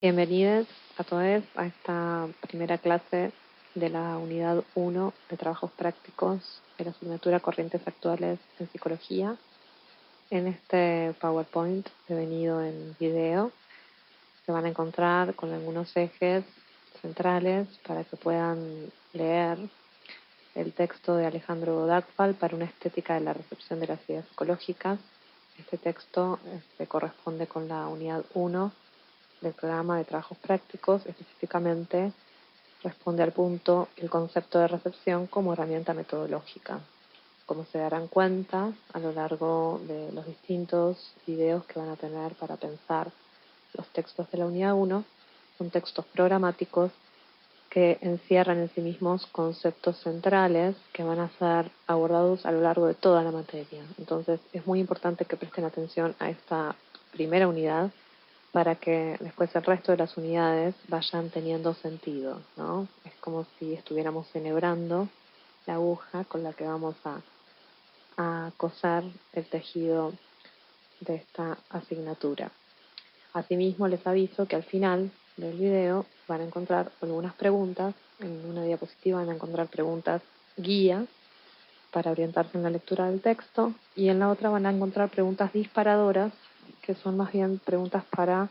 Bienvenidos a todos a esta primera clase de la unidad 1 de trabajos prácticos de la asignatura Corrientes Actuales en Psicología. En este PowerPoint devenido en video se van a encontrar con algunos ejes centrales para que puedan leer el texto de Alejandro Dagfal para una estética de la recepción de las ideas psicológicas. Este texto se corresponde con la unidad 1 del programa de trabajos prácticos. Específicamente responde al punto el concepto de recepción como herramienta metodológica. Como se darán cuenta a lo largo de los distintos videos que van a tener para pensar los textos de la unidad 1, son textos programáticos que encierran en sí mismos conceptos centrales que van a ser abordados a lo largo de toda la materia. Entonces es muy importante que presten atención a esta primera unidad para que después el resto de las unidades vayan teniendo sentido, ¿no? Es como si estuviéramos enhebrando la aguja con la que vamos a coser el tejido de esta asignatura. Asimismo, les aviso que al final del video van a encontrar algunas preguntas. En una diapositiva van a encontrar preguntas guía para orientarse en la lectura del texto, y en la otra van a encontrar preguntas disparadoras, que son más bien preguntas para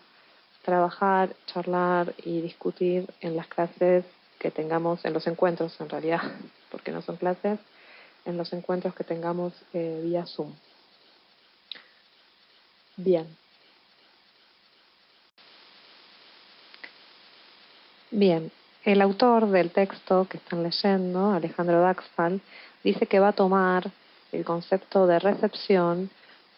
trabajar, charlar y discutir en las clases que tengamos, en los encuentros en realidad, porque no son clases, en los encuentros que tengamos vía Zoom. Bien. Bien, el autor del texto que están leyendo, Alejandro Dagfal, dice que va a tomar el concepto de recepción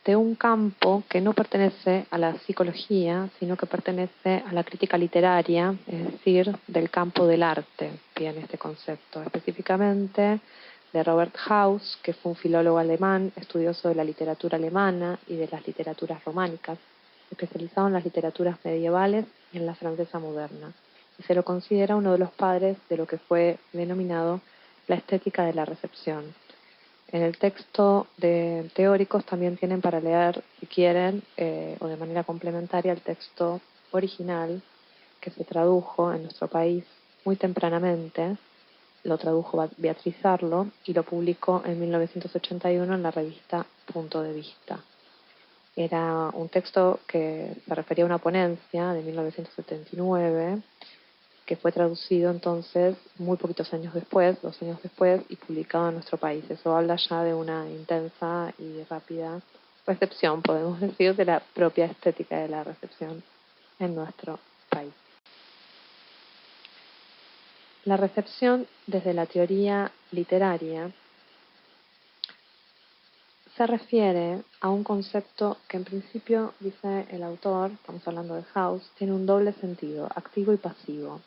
de un campo que no pertenece a la psicología, sino que pertenece a la crítica literaria, es decir, del campo del arte, viene este concepto, específicamente de Robert Haus, que fue un filólogo alemán, estudioso de la literatura alemana y de las literaturas románicas, especializado en las literaturas medievales y en la francesa moderna, y se lo considera uno de los padres de lo que fue denominado la estética de la recepción. En el texto de teóricos también tienen para leer, si quieren, o de manera complementaria, el texto original que se tradujo en nuestro país muy tempranamente. Lo tradujo Beatriz Arlo y lo publicó en 1981 en la revista Punto de Vista. Era un texto que se refería a una ponencia de 1979 que fue traducido entonces muy poquitos años después, 2 años después, y publicado en nuestro país. Eso habla ya de una intensa y rápida recepción, podemos decir, de la propia estética de la recepción en nuestro país. La recepción desde la teoría literaria se refiere a un concepto que en principio, dice el autor, estamos hablando de Haus, tiene un doble sentido, activo y pasivo.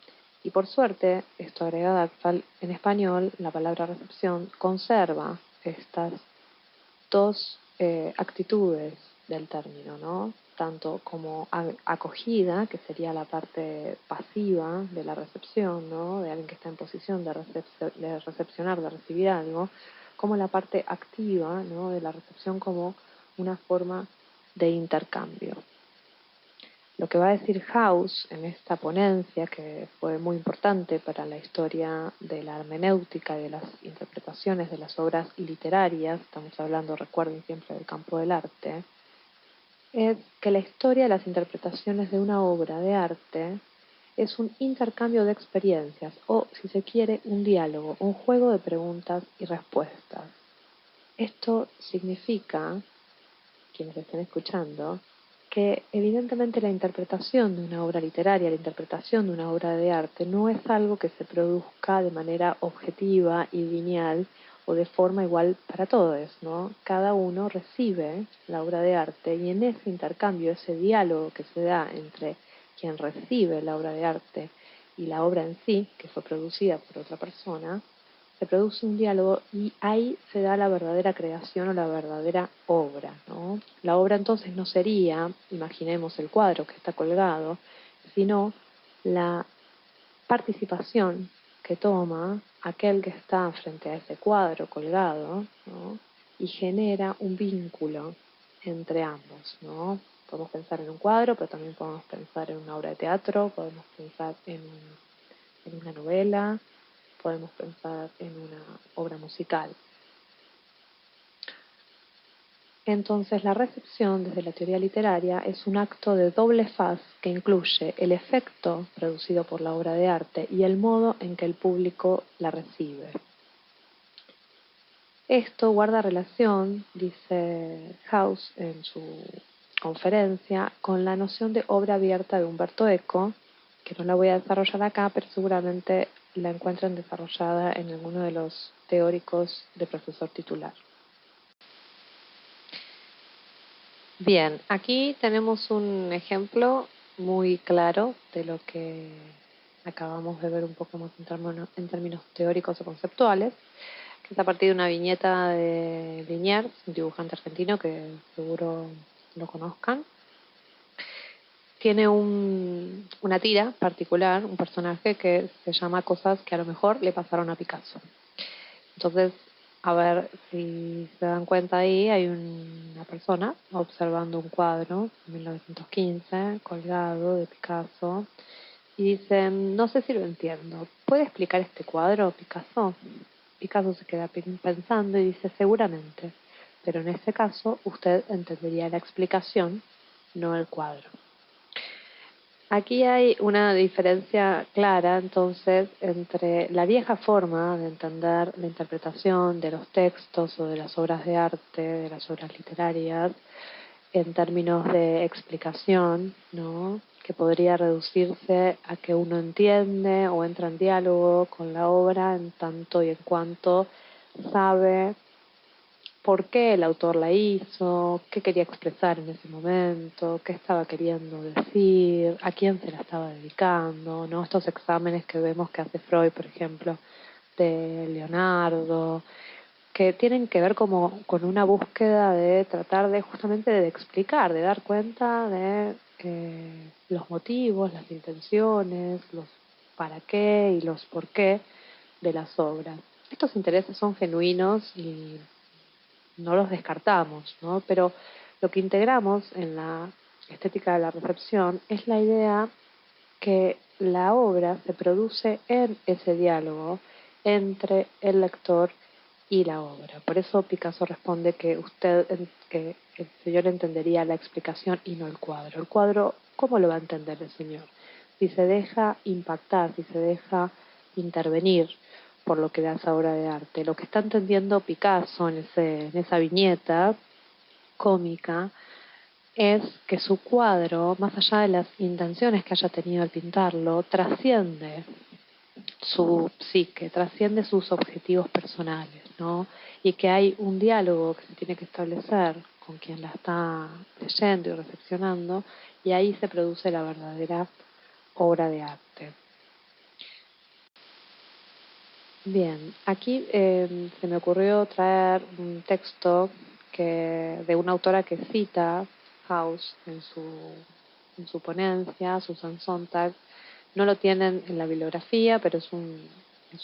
Y por suerte, esto agrega Dagfal, en español la palabra recepción conserva estas dos actitudes del término, ¿no? Tanto como acogida, que sería la parte pasiva de la recepción, ¿no? De alguien que está en posición de recepcionar, de recibir algo, como la parte activa, ¿no? De la recepción como una forma de intercambio. Lo que va a decir Haus en esta ponencia, que fue muy importante para la historia de la hermenéutica y de las interpretaciones de las obras literarias, estamos hablando, recuerden siempre, del campo del arte, es que la historia de las interpretaciones de una obra de arte es un intercambio de experiencias, o, si se quiere, un diálogo, un juego de preguntas y respuestas. Esto significa, quienes estén escuchando, que evidentemente la interpretación de una obra literaria, la interpretación de una obra de arte, no es algo que se produzca de manera objetiva y lineal o de forma igual para todos, ¿no? Cada uno recibe la obra de arte, y en ese intercambio, ese diálogo que se da entre quien recibe la obra de arte y la obra en sí, que fue producida por otra persona, se produce un diálogo y ahí se da la verdadera creación o la verdadera obra, ¿no? La obra entonces no sería, imaginemos el cuadro que está colgado, sino la participación que toma aquel que está frente a ese cuadro colgado, ¿no? Y genera un vínculo entre ambos, ¿no? Podemos pensar en un cuadro, pero también podemos pensar en una obra de teatro, podemos pensar en una novela, podemos pensar en una obra musical. Entonces, la recepción desde la teoría literaria es un acto de doble faz que incluye el efecto producido por la obra de arte y el modo en que el público la recibe. Esto guarda relación, dice House en su conferencia, con la noción de obra abierta de Umberto Eco, que no la voy a desarrollar acá, pero seguramente la encuentran desarrollada en alguno de los teóricos de profesor titular. Bien, aquí tenemos un ejemplo muy claro de lo que acabamos de ver un poco más en términos teóricos o conceptuales, que es a partir de una viñeta de Liniers, un dibujante argentino que seguro lo conozcan. Tiene una tira particular, un personaje que se llama Cosas que a lo mejor le pasaron a Picasso. Entonces, a ver si se dan cuenta ahí, hay una persona observando un cuadro de 1915, colgado de Picasso, y dice, no sé si lo entiendo, ¿puede explicar este cuadro, Picasso? Picasso se queda pensando y dice, seguramente, pero en este caso usted entendería la explicación, no el cuadro. Aquí hay una diferencia clara, entonces, entre la vieja forma de entender la interpretación de los textos o de las obras de arte, de las obras literarias, en términos de explicación, ¿no? Que podría reducirse a que uno entiende o entra en diálogo con la obra en tanto y en cuanto sabe por qué el autor la hizo, qué quería expresar en ese momento, qué estaba queriendo decir, a quién se la estaba dedicando, ¿no? Estos exámenes que vemos que hace Freud, por ejemplo, de Leonardo, que tienen que ver como con una búsqueda de tratar de justamente de explicar, de dar cuenta de los motivos, las intenciones, los para qué y los por qué de las obras. Estos intereses son genuinos y no los descartamos, ¿no? Pero lo que integramos en la estética de la recepción es la idea que la obra se produce en ese diálogo entre el lector y la obra. Por eso Picasso responde que el señor entendería la explicación y no el cuadro. El cuadro, ¿cómo lo va a entender el señor? Si se deja impactar, si se deja intervenir por lo que da esa obra de arte. Lo que está entendiendo Picasso en esa viñeta cómica es que su cuadro, más allá de las intenciones que haya tenido al pintarlo, trasciende su psique, trasciende sus objetivos personales, ¿no? Y que hay un diálogo que se tiene que establecer con quien la está leyendo y recepcionando, y ahí se produce la verdadera obra de arte. Bien, aquí se me ocurrió traer un texto de una autora que cita House en su ponencia, Susan Sontag. No lo tienen en la bibliografía, pero es un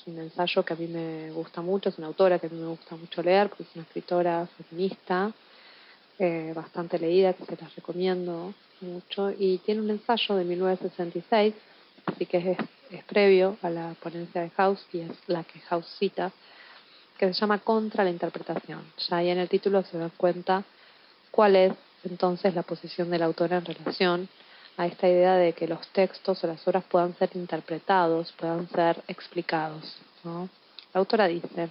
ensayo que a mí me gusta mucho, es una autora que a mí me gusta mucho leer, porque es una escritora feminista, bastante leída, que se las recomiendo mucho, y tiene un ensayo de 1966, así que es previo a la ponencia de House y es la que House cita, que se llama Contra la interpretación. Ya ahí en el título se dan cuenta cuál es entonces la posición de la autora en relación a esta idea de que los textos o las obras puedan ser interpretados, puedan ser explicados, ¿no? La autora dice,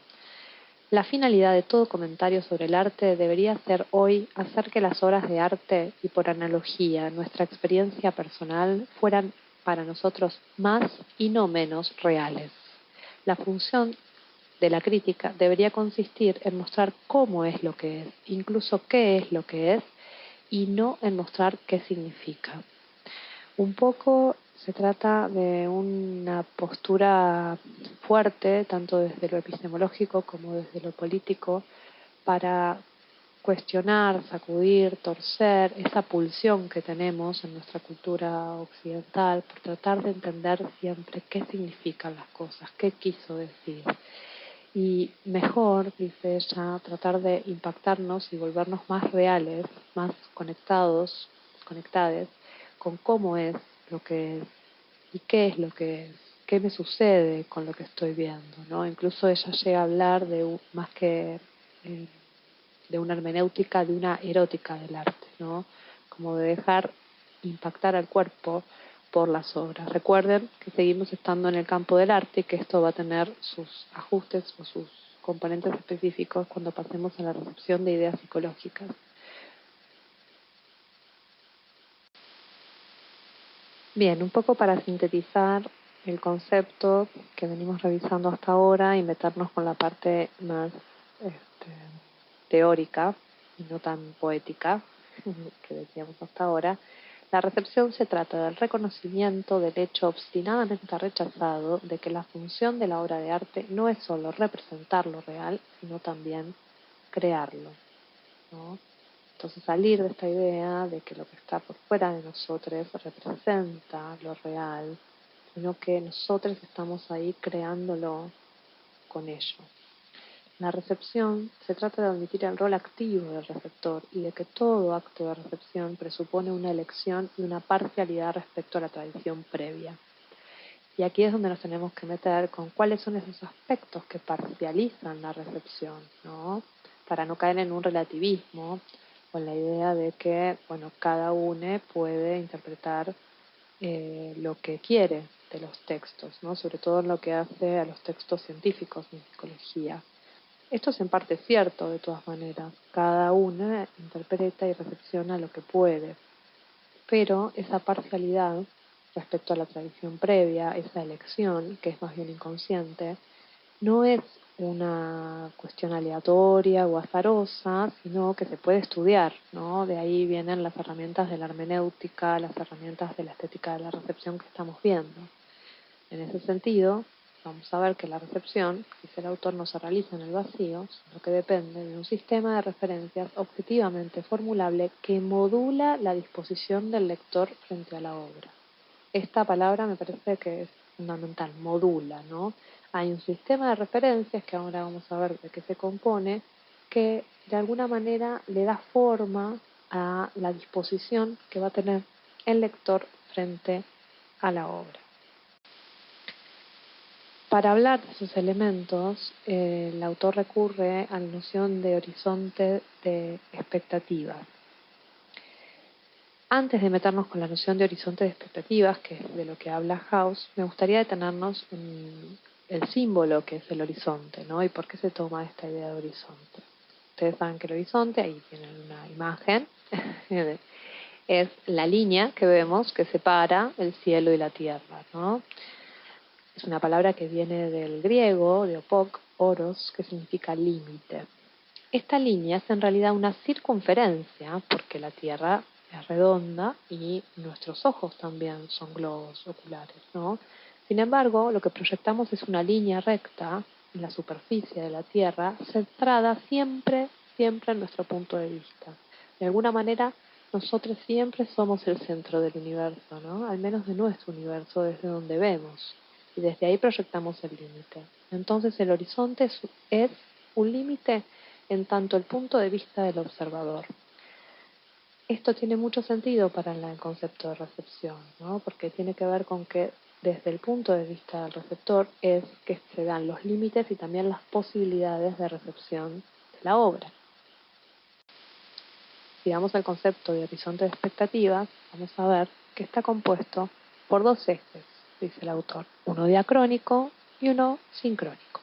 la finalidad de todo comentario sobre el arte debería ser hoy hacer que las obras de arte y por analogía nuestra experiencia personal fueran para nosotros más y no menos reales. La función de la crítica debería consistir en mostrar cómo es lo que es, incluso qué es lo que es, y no en mostrar qué significa. Un poco se trata de una postura fuerte, tanto desde lo epistemológico como desde lo político, para cuestionar, sacudir, torcer esa pulsión que tenemos en nuestra cultura occidental por tratar de entender siempre qué significan las cosas, qué quiso decir. Y mejor, dice ella, tratar de impactarnos y volvernos más reales, más conectados conectadas con cómo es lo que es y qué es lo que es, qué me sucede con lo que estoy viendo, ¿no? Incluso ella llega a hablar de más que de una hermenéutica, de una erótica del arte, ¿no? Como de dejar impactar al cuerpo por las obras. Recuerden que seguimos estando en el campo del arte y que esto va a tener sus ajustes o sus componentes específicos cuando pasemos a la recepción de ideas psicológicas. Bien, un poco para sintetizar el concepto que venimos revisando hasta ahora y meternos con la parte más teórica y no tan poética que decíamos hasta ahora. La recepción se trata del reconocimiento del hecho obstinadamente rechazado de que la función de la obra de arte no es solo representar lo real, sino también crearlo, ¿no? Entonces salir de esta idea de que lo que está por fuera de nosotros representa lo real, sino que nosotros estamos ahí creándolo con ello. La recepción se trata de admitir el rol activo del receptor y de que todo acto de recepción presupone una elección y una parcialidad respecto a la tradición previa. Y aquí es donde nos tenemos que meter con cuáles son esos aspectos que parcializan la recepción, ¿no? Para no caer en un relativismo o en la idea de que, bueno, cada uno puede interpretar lo que quiere de los textos, ¿no? Sobre todo en lo que hace a los textos científicos de psicología. Esto es en parte cierto, de todas maneras. Cada uno interpreta y recepciona lo que puede, pero esa parcialidad respecto a la tradición previa, esa elección, que es más bien inconsciente, no es una cuestión aleatoria o azarosa, sino que se puede estudiar, ¿no? De ahí vienen las herramientas de la hermenéutica, las herramientas de la estética de la recepción que estamos viendo. En ese sentido, vamos a ver que la recepción, dice el autor, no se realiza en el vacío, sino que depende de un sistema de referencias objetivamente formulable que modula la disposición del lector frente a la obra. Esta palabra me parece que es fundamental, modula, ¿no? Hay un sistema de referencias, que ahora vamos a ver de qué se compone, que de alguna manera le da forma a la disposición que va a tener el lector frente a la obra. Para hablar de sus elementos, el autor recurre a la noción de horizonte de expectativas. Antes de meternos con la noción de horizonte de expectativas, que es de lo que habla House, me gustaría detenernos en el símbolo que es el horizonte, ¿no? Y por qué se toma esta idea de horizonte. Ustedes saben que el horizonte, ahí tienen una imagen, es la línea que vemos que separa el cielo y la tierra, ¿no? Es una palabra que viene del griego, de opok, oros, que significa límite. Esta línea es en realidad una circunferencia, porque la Tierra es redonda y nuestros ojos también son globos oculares, ¿no? Sin embargo, lo que proyectamos es una línea recta en la superficie de la Tierra, centrada siempre, siempre en nuestro punto de vista. De alguna manera, nosotros siempre somos el centro del universo, ¿no? Al menos de nuestro universo, desde donde vemos. Y desde ahí proyectamos el límite. Entonces el horizonte es un límite en tanto el punto de vista del observador. Esto tiene mucho sentido para el concepto de recepción, ¿no? Porque tiene que ver con que desde el punto de vista del receptor es que se dan los límites y también las posibilidades de recepción de la obra. Si vamos al concepto de horizonte de expectativas, vamos a ver que está compuesto por dos ejes, dice el autor, uno diacrónico y uno sincrónico.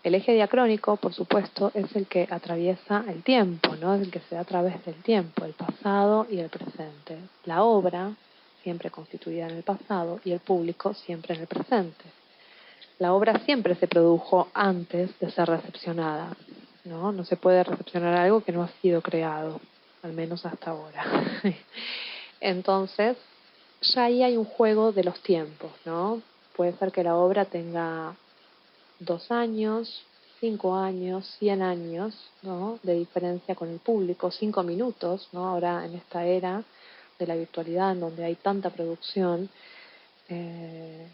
El eje diacrónico, por supuesto, es el que atraviesa el tiempo, ¿no? Es el que se da a través del tiempo, el pasado y el presente. La obra, siempre constituida en el pasado, y el público, siempre en el presente. La obra siempre se produjo antes de ser recepcionada, ¿no? No se puede recepcionar algo que no ha sido creado, al menos hasta ahora. Entonces, ya ahí hay un juego de los tiempos, ¿no? Puede ser que la obra tenga 2 años, 5 años, 100 años, ¿no? De diferencia con el público, 5 minutos, ¿no? Ahora en esta era de la virtualidad, en donde hay tanta producción,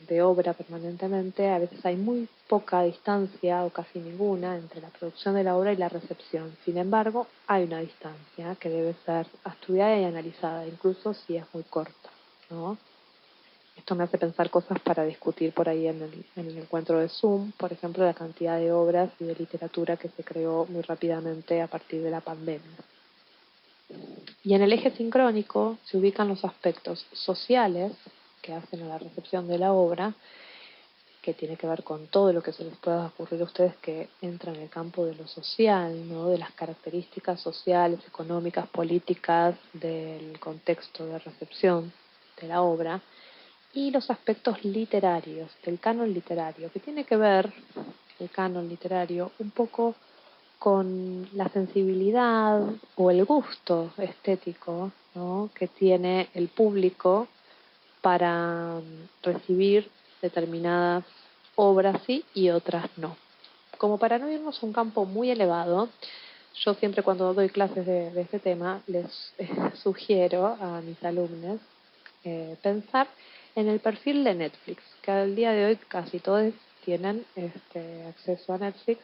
de obra permanentemente, a veces hay muy poca distancia o casi ninguna entre la producción de la obra y la recepción. Sin embargo, hay una distancia que debe ser estudiada y analizada, incluso si es muy corta, ¿no? Esto me hace pensar cosas para discutir por ahí en el encuentro de Zoom, por ejemplo, la cantidad de obras y de literatura que se creó muy rápidamente a partir de la pandemia. Y en el eje sincrónico se ubican los aspectos sociales que hacen a la recepción de la obra, que tiene que ver con todo lo que se les pueda ocurrir a ustedes que entra en el campo de lo social, ¿no? De las características sociales, económicas, políticas del contexto de recepción de la obra, y los aspectos literarios, del canon literario, que tiene que ver el canon literario un poco con la sensibilidad o el gusto estético, ¿no? Que tiene el público para recibir determinadas obras sí y otras no. Como para no irnos a un campo muy elevado, yo siempre cuando doy clases de este tema les sugiero a mis alumnos pensar en el perfil de Netflix, que al día de hoy casi todos tienen acceso a Netflix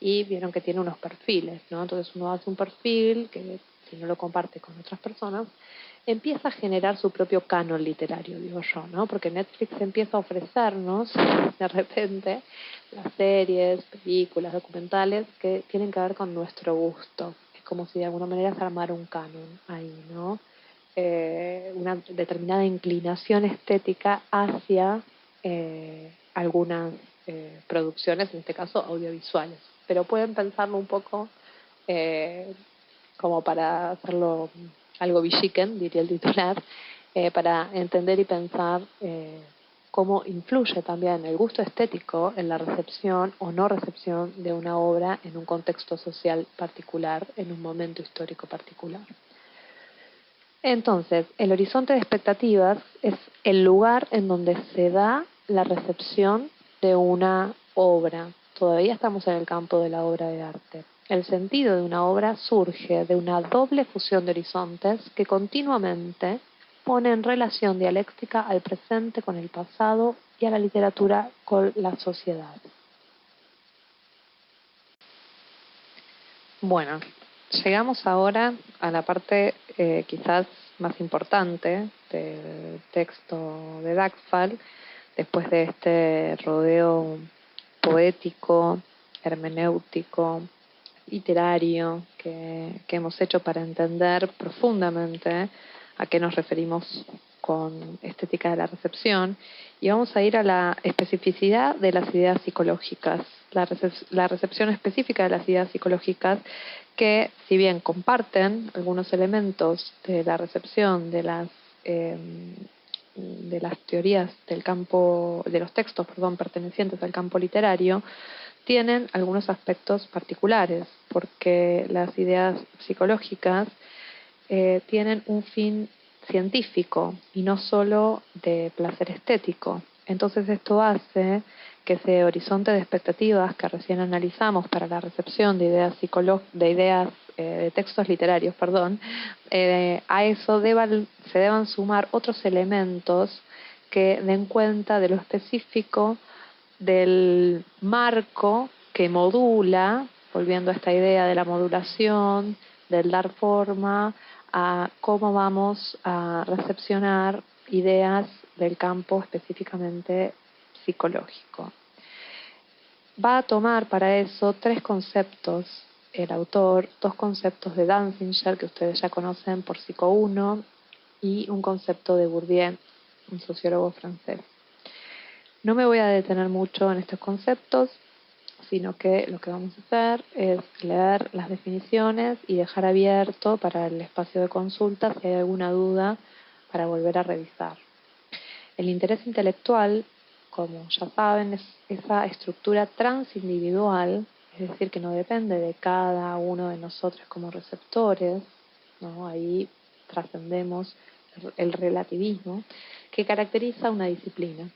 y vieron que tiene unos perfiles, ¿no? Entonces uno hace un perfil que si no lo comparte con otras personas, empieza a generar su propio canon literario, digo yo, ¿no? Porque Netflix empieza a ofrecernos de repente las series, películas, documentales que tienen que ver con nuestro gusto. Es como si de alguna manera se armara un canon ahí, ¿no? Una determinada inclinación estética hacia algunas producciones, en este caso audiovisuales. Pero pueden pensarlo un poco eh, como para hacerlo algo villiquen, diría el titular, para entender y pensar cómo influye también el gusto estético en la recepción o no recepción de una obra en un contexto social particular, en un momento histórico particular. Entonces, el horizonte de expectativas es el lugar en donde se da la recepción de una obra. Todavía estamos en el campo de la obra de arte. El sentido de una obra surge de una doble fusión de horizontes que continuamente pone en relación dialéctica al presente con el pasado y a la literatura con la sociedad. Bueno, llegamos ahora a la parte quizás más importante del texto de Dagfal, después de este rodeo poético, hermenéutico, literario que hemos hecho para entender profundamente a qué nos referimos con estética de la recepción, y vamos a ir a la especificidad de las ideas psicológicas, la recepción específica de las ideas psicológicas que, si bien comparten algunos elementos de la recepción eh, de las teorías del campo, de los textos, perdón, pertenecientes al campo literario, tienen algunos aspectos particulares, porque las ideas psicológicas tienen un fin científico y no solo de placer estético. Entonces esto hace que ese horizonte de expectativas que recién analizamos para la recepción de ideas de textos literarios, perdón, a eso se deban sumar otros elementos que den cuenta de lo específico del marco que modula, volviendo a esta idea de la modulación, del dar forma, a cómo vamos a recepcionar ideas del campo específicamente psicológico. Va a tomar para eso tres conceptos el autor, dos conceptos de Danzinger que ustedes ya conocen por Psico 1 y un concepto de Bourdieu, un sociólogo francés. No me voy a detener mucho en estos conceptos, sino que lo que vamos a hacer es leer las definiciones y dejar abierto para el espacio de consulta si hay alguna duda para volver a revisar. El interés intelectual, como ya saben, es esa estructura transindividual, es decir, que no depende de cada uno de nosotros como receptores, ¿no? Ahí trascendemos el relativismo, que caracteriza una disciplina,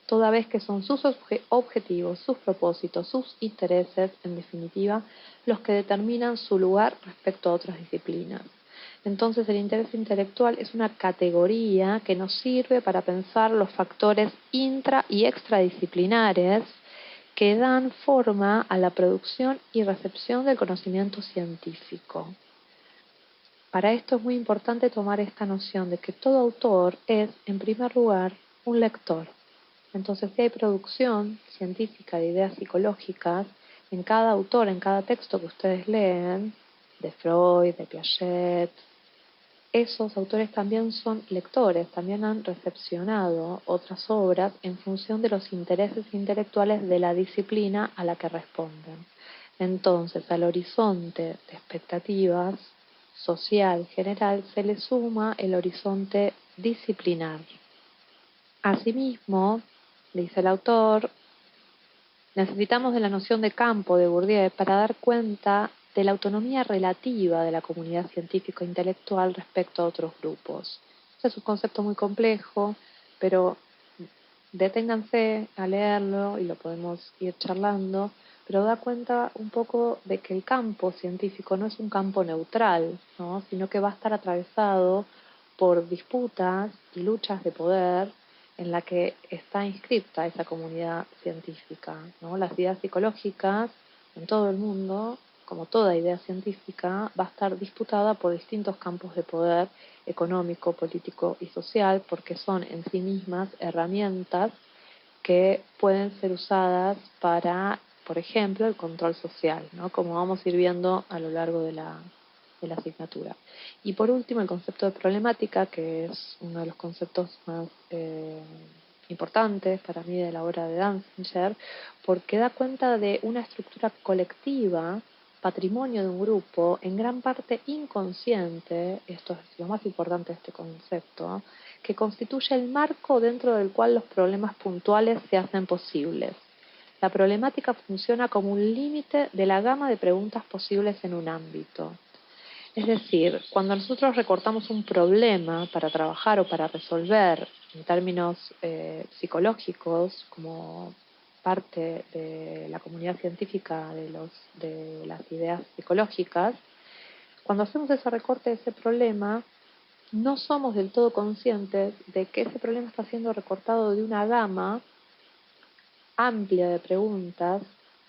toda vez que son sus objetivos, sus propósitos, sus intereses, en definitiva, los que determinan su lugar respecto a otras disciplinas. Entonces el interés intelectual es una categoría que nos sirve para pensar los factores intra y extradisciplinares que dan forma a la producción y recepción del conocimiento científico. Para esto es muy importante tomar esta noción de que todo autor es, en primer lugar, un lector. Entonces, si hay producción científica de ideas psicológicas, en cada autor, en cada texto que ustedes leen, de Freud, de Piaget, esos autores también son lectores, también han recepcionado otras obras en función de los intereses intelectuales de la disciplina a la que responden. Entonces, al horizonte de expectativas social general se le suma el horizonte disciplinar. Asimismo, dice el autor, necesitamos de la noción de campo de Bourdieu para dar cuenta de la autonomía relativa de la comunidad científico-intelectual respecto a otros grupos. Este es un concepto muy complejo, pero deténganse a leerlo y lo podemos ir charlando, pero da cuenta un poco de que el campo científico no es un campo neutral, ¿no? Sino que va a estar atravesado por disputas y luchas de poder en la que está inscripta esa comunidad científica, ¿no? Las ideas psicológicas en todo el mundo, como toda idea científica, va a estar disputada por distintos campos de poder económico, político y social, porque son en sí mismas herramientas que pueden ser usadas para, por ejemplo, el control social, ¿no? Como vamos a ir viendo a lo largo de la asignatura. Y por último, el concepto de problemática, que es uno de los conceptos más importantes para mí de la obra de Danzinger, porque da cuenta de una estructura colectiva, patrimonio de un grupo, en gran parte inconsciente, esto es lo más importante de este concepto, que constituye el marco dentro del cual los problemas puntuales se hacen posibles. La problemática funciona como un límite de la gama de preguntas posibles en un ámbito. Es decir, cuando nosotros recortamos un problema para trabajar o para resolver en términos psicológicos, como parte de la comunidad científica de las ideas psicológicas, cuando hacemos ese recorte de ese problema, no somos del todo conscientes de que ese problema está siendo recortado de una gama amplia de preguntas,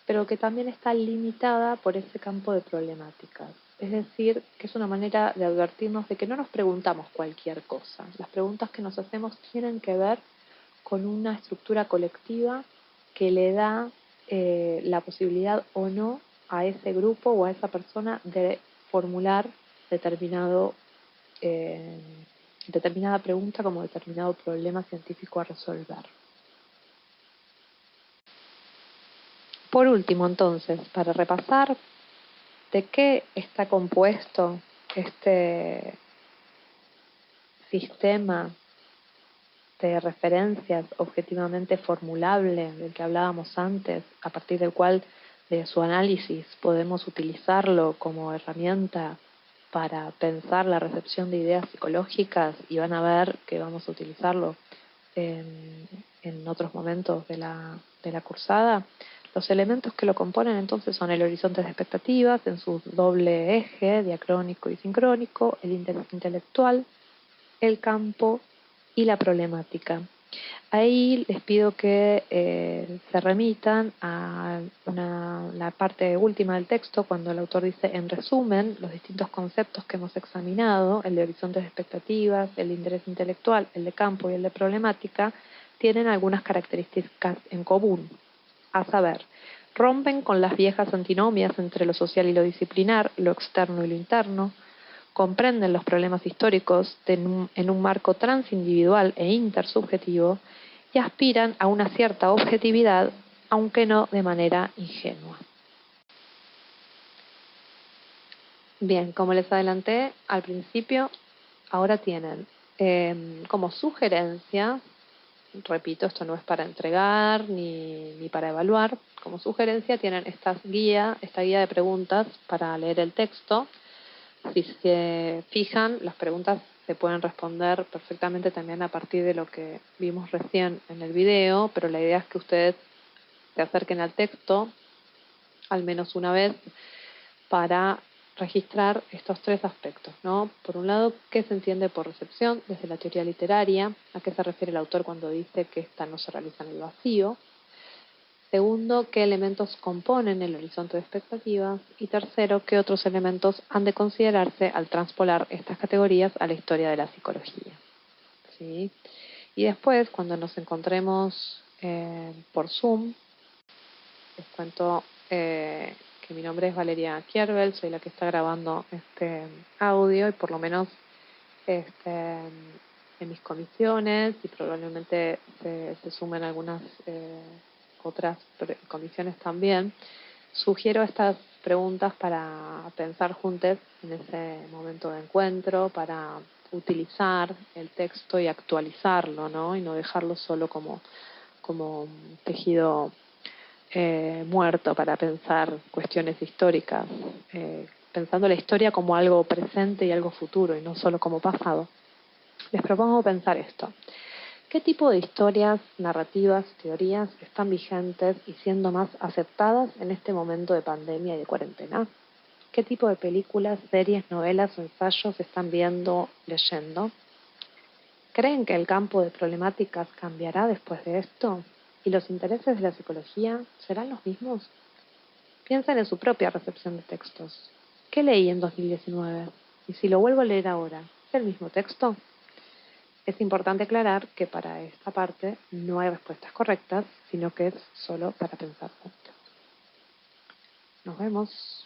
pero que también está limitada por ese campo de problemáticas. Es decir, que es una manera de advertirnos de que no nos preguntamos cualquier cosa. Las preguntas que nos hacemos tienen que ver con una estructura colectiva que le da la posibilidad o no a ese grupo o a esa persona de formular determinada pregunta como determinado problema científico a resolver. Por último, entonces, para repasar de qué está compuesto este sistema de referencias objetivamente formulable del que hablábamos antes, a partir del cual de su análisis podemos utilizarlo como herramienta para pensar la recepción de ideas psicológicas, y van a ver que vamos a utilizarlo en otros momentos de la cursada. Los elementos que lo componen entonces son el horizonte de expectativas en su doble eje, diacrónico y sincrónico, el interés intelectual, el campo y la problemática. Ahí les pido que se remitan a la parte última del texto, cuando el autor dice, en resumen, los distintos conceptos que hemos examinado, el de horizontes de expectativas, el de interés intelectual, el de campo y el de problemática, tienen algunas características en común, a saber, rompen con las viejas antinomias entre lo social y lo disciplinar, lo externo y lo interno, comprenden los problemas históricos en un marco transindividual e intersubjetivo y aspiran a una cierta objetividad, aunque no de manera ingenua. Bien, como les adelanté al principio, ahora tienen como sugerencia, repito, esto no es para entregar ni para evaluar, como sugerencia tienen esta guía de preguntas para leer el texto. Si se fijan, las preguntas se pueden responder perfectamente también a partir de lo que vimos recién en el video, pero la idea es que ustedes se acerquen al texto al menos una vez para registrar estos tres aspectos, ¿no? Por un lado, ¿qué se entiende por recepción desde la teoría literaria? ¿A qué se refiere el autor cuando dice que ésta no se realiza en el vacío? Segundo, ¿qué elementos componen el horizonte de expectativas? Y tercero, ¿qué otros elementos han de considerarse al transpolar estas categorías a la historia de la psicología? ¿Sí? Y después, cuando nos encontremos por Zoom, les cuento que mi nombre es Valeria Kierbel, soy la que está grabando este audio y por lo menos en mis comisiones y probablemente se sumen algunas otras comisiones también. Sugiero estas preguntas para pensar juntos en ese momento de encuentro, para utilizar el texto y actualizarlo, ¿no? Y no dejarlo solo como un tejido muerto para pensar cuestiones históricas, pensando la historia como algo presente y algo futuro y no solo como pasado. Les propongo pensar esto. ¿Qué tipo de historias, narrativas, teorías están vigentes y siendo más aceptadas en este momento de pandemia y de cuarentena? ¿Qué tipo de películas, series, novelas o ensayos están viendo, leyendo? ¿Creen que el campo de problemáticas cambiará después de esto? ¿Y los intereses de la psicología serán los mismos? Piensen en su propia recepción de textos. ¿Qué leí en 2019? Y si lo vuelvo a leer ahora, ¿es el mismo texto? Es importante aclarar que para esta parte no hay respuestas correctas, sino que es solo para pensar juntos. Nos vemos.